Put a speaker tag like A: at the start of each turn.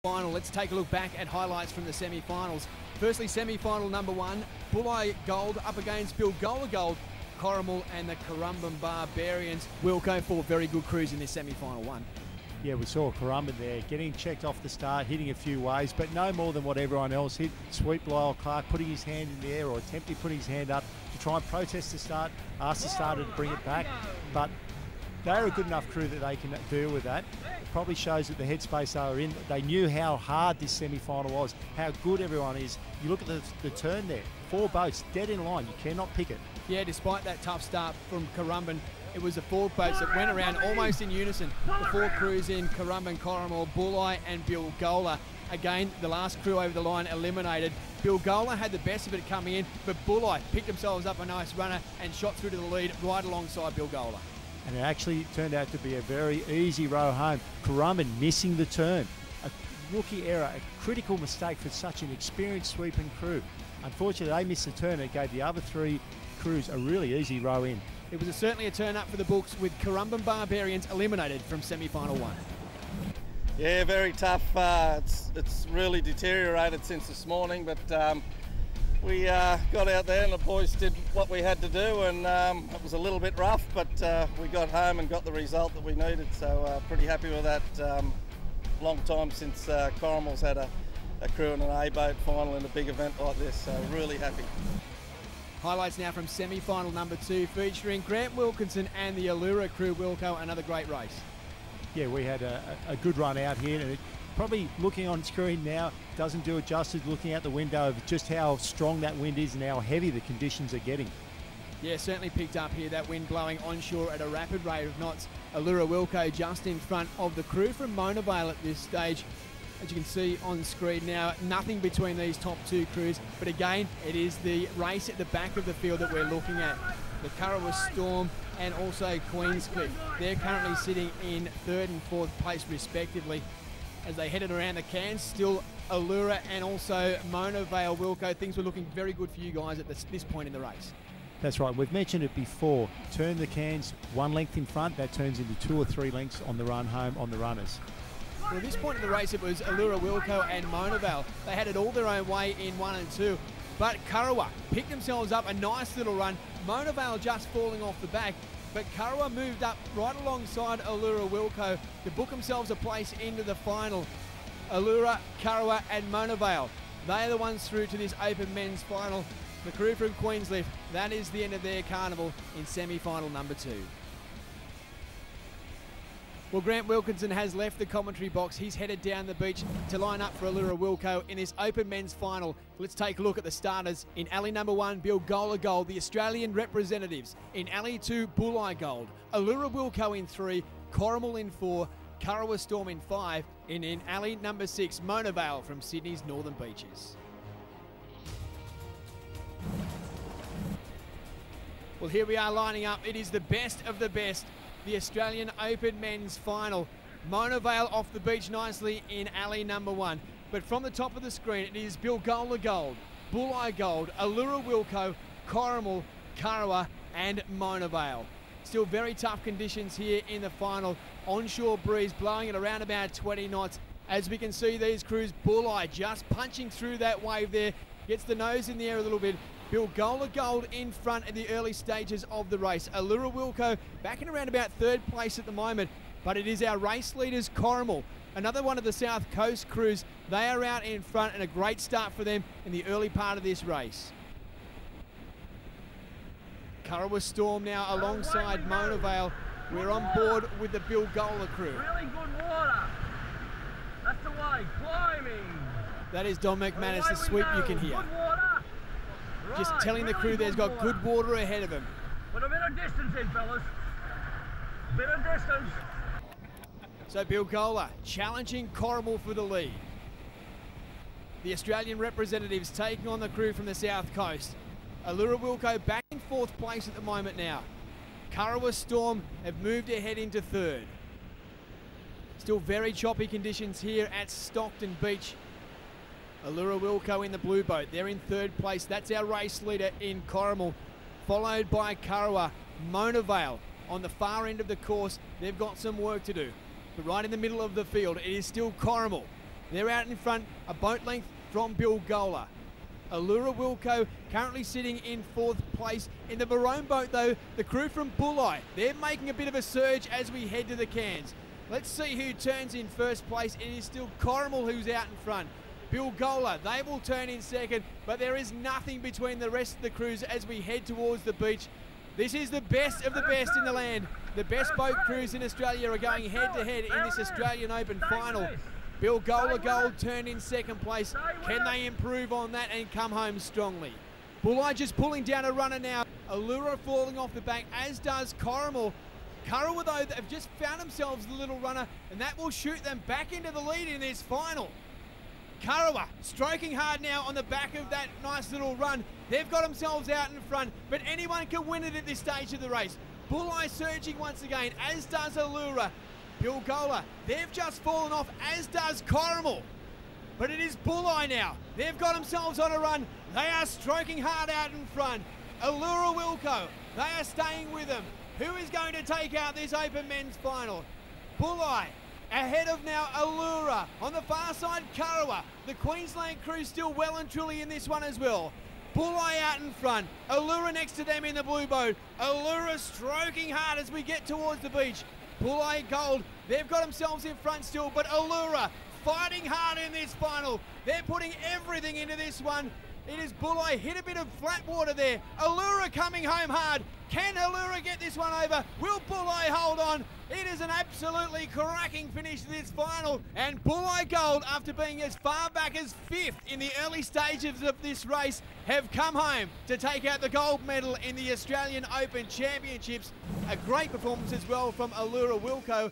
A: Final. Let's take a look back at highlights from the semi-finals. Firstly, semi-final number 1, Bulli Gold up against Bilgola Gold, Corrimal and the Currumbin Barbarians. Wilco, 4 very good crews in this semi-final one.
B: Yeah, we saw Currumbin there getting checked off the start, hitting a few waves, but no more than what everyone else hit. Sweep Lyle Clark putting his hand in the air or attempting putting his hand up to try and protest the start, ask the starter to bring it back, but they're a good enough crew that they can deal with that. It probably shows that the headspace they were in, they knew how hard this semi-final was, how good everyone is. You look at the turn there, 4 boats dead in line, you cannot pick it.
A: Yeah, despite that tough start from Currumbin, it was the 4 boats that went around almost in unison. The 4 crews in Currumbin, Corrimal, Bulli and Bilgola. Again, the last crew over the line eliminated. Bilgola had the best of it coming in, but Bulli picked themselves up a nice runner and shot through to the lead right alongside Bilgola.
B: And it actually turned out to be a very easy row home. Currumbin missing the turn. A rookie error, a critical mistake for such an experienced sweeping crew. Unfortunately, they missed the turn. It gave the other 3 crews a really easy row in.
A: It was certainly a turn up for the books with Currumbin Barbarians eliminated from semi-final 1.
C: Yeah, very tough. It's really deteriorated since this morning, but we got out there and the boys did what we had to do, and it was a little bit rough, but we got home and got the result that we needed, so pretty happy with that. Long time since Corrimal's had a crew in an A-boat final in a big event like this, so really happy.
A: Highlights now from semi-final number 2, featuring Grant Wilkinson and the Allura crew. Wilco, another great race.
B: Yeah, we had a good run out here, and it probably looking on screen now doesn't do it justice looking out the window of just how strong that wind is and how heavy the conditions are getting.
A: Yeah, certainly picked up here, that wind blowing onshore at a rapid rate of knots. Allura Wilco just in front of the crew from Mona Vale at this stage. As you can see on screen now, nothing between these top 2 crews, but again, it is the race at the back of the field that we're looking at. The Currawa Storm and also Queenscliff. They're currently sitting in 3rd and 4th place respectively. As they headed around the cans, still Allura and also Mona Vale. Wilco, things were looking very good for you guys at this point in the race.
B: That's right, we've mentioned it before. Turn the cans 1 length in front, that turns into 2 or 3 lengths on the run home on the runners.
A: Well, at this point in the race, it was Allura Wilco and Mona Vale. They had it all their own way in 1 and 2. But Currawa picked themselves up a nice little run. Mona Vale just falling off the back. But Currawa moved up right alongside Allura Wilco to book themselves a place into the final. Allura, Currawa and Mona Vale, they are the ones through to this open men's final. The crew from Queenscliff, that is the end of their carnival in semi-final number 2. Well, Grant Wilkinson has left the commentary box. He's headed down the beach to line up for Allura Wilco in this open men's final. Let's take a look at the starters. In alley number 1, Bilgola Gold, the Australian representatives. In alley 2, Bulli Gold. Allura Wilco in 3, Corrimal in 4, Currawa Storm in 5, and in alley number 6, Mona Vale from Sydney's Northern Beaches. Well, here we are lining up. It is the best of the best. The Australian Open Men's Final. Mona Vale off the beach nicely in alley number 1. But from the top of the screen, it is Bilgola Gold, Bulli Gold, Allura Wilco, Corrimal, Currawa and Mona Vale. Still very tough conditions here in the final. Onshore breeze blowing at around about 20 knots. As we can see, these crews, Bulli just punching through that wave there. Gets the nose in the air a little bit. Bilgola Gold in front at the early stages of the race. Allura Wilco back in around about 3rd place at the moment, but it is our race leaders, Corrimal, another one of the South Coast crews. They are out in front, and a great start for them in the early part of this race. Currawa Storm now alongside Mona Vale. We're on board with the Bilgola crew.
D: Really good water. That's the way, climbing.
A: That is Don McManus, the sweep you can hear.
D: Good water.
A: Just telling the crew there's got good water ahead of him.
D: Put a bit of distance in, fellas. Bit of distance.
A: So Bilgola challenging Corrimal for the lead. The Australian representatives taking on the crew from the South Coast. Allura Wilco back in 4th place at the moment now. Currawa Storm have moved ahead into 3rd. Still very choppy conditions here at Stockton Beach. Allura Wilco in the blue boat. They're in 3rd place. That's our race leader in Corrimal, followed by Currawa. Mona Vale on the far end of the course. They've got some work to do. But right in the middle of the field, it is still Corrimal. They're out in front, a boat length from Bilgola. Allura Wilco currently sitting in 4th place. In the maroon boat though, the crew from Bulli, they're making a bit of a surge as we head to the cans. Let's see who turns in 1st place. It is still Corrimal who's out in front. Bilgola, they will turn in 2nd, but there is nothing between the rest of the crews as we head towards the beach. This is the best of the best in the land. The best boat crews in Australia are going head to head in this Australian Open final. Bilgola Gold turned in 2nd place. Can they improve on that and come home strongly? Bulli just pulling down a runner now. Allura falling off the back, as does Corrimal. Kurrawa though have just found themselves the little runner, and that will shoot them back into the lead in this final. Kurrawa stroking hard now on the back of that nice little run. They've got themselves out in front, but anyone can win it at this stage of the race. Bulli surging once again, as does Allura. Bilgola, they've just fallen off, as does Corrimal. But it is Bulli now. They've got themselves on a run. They are stroking hard out in front. Allura Wilco, they are staying with them. Who is going to take out this Open Men's Final? Bulli ahead of now Allura. On the far side, Kurrawa. The Queensland crew still well and truly in this one as well. Bulli out in front. Allura next to them in the blue boat. Allura stroking hard as we get towards the beach. Bulli Gold, they've got themselves in front still, but Allura fighting hard in this final. They're putting everything into this one. It is Bulli, hit a bit of flat water there. Allura coming home hard. Can Allura get this one over? Will Bulli hold on? It is an absolutely cracking finish to this final. And Bulli Gold, after being as far back as 5th in the early stages of this race, have come home to take out the gold medal in the Australian Open Championships. A great performance as well from Allura Wilco.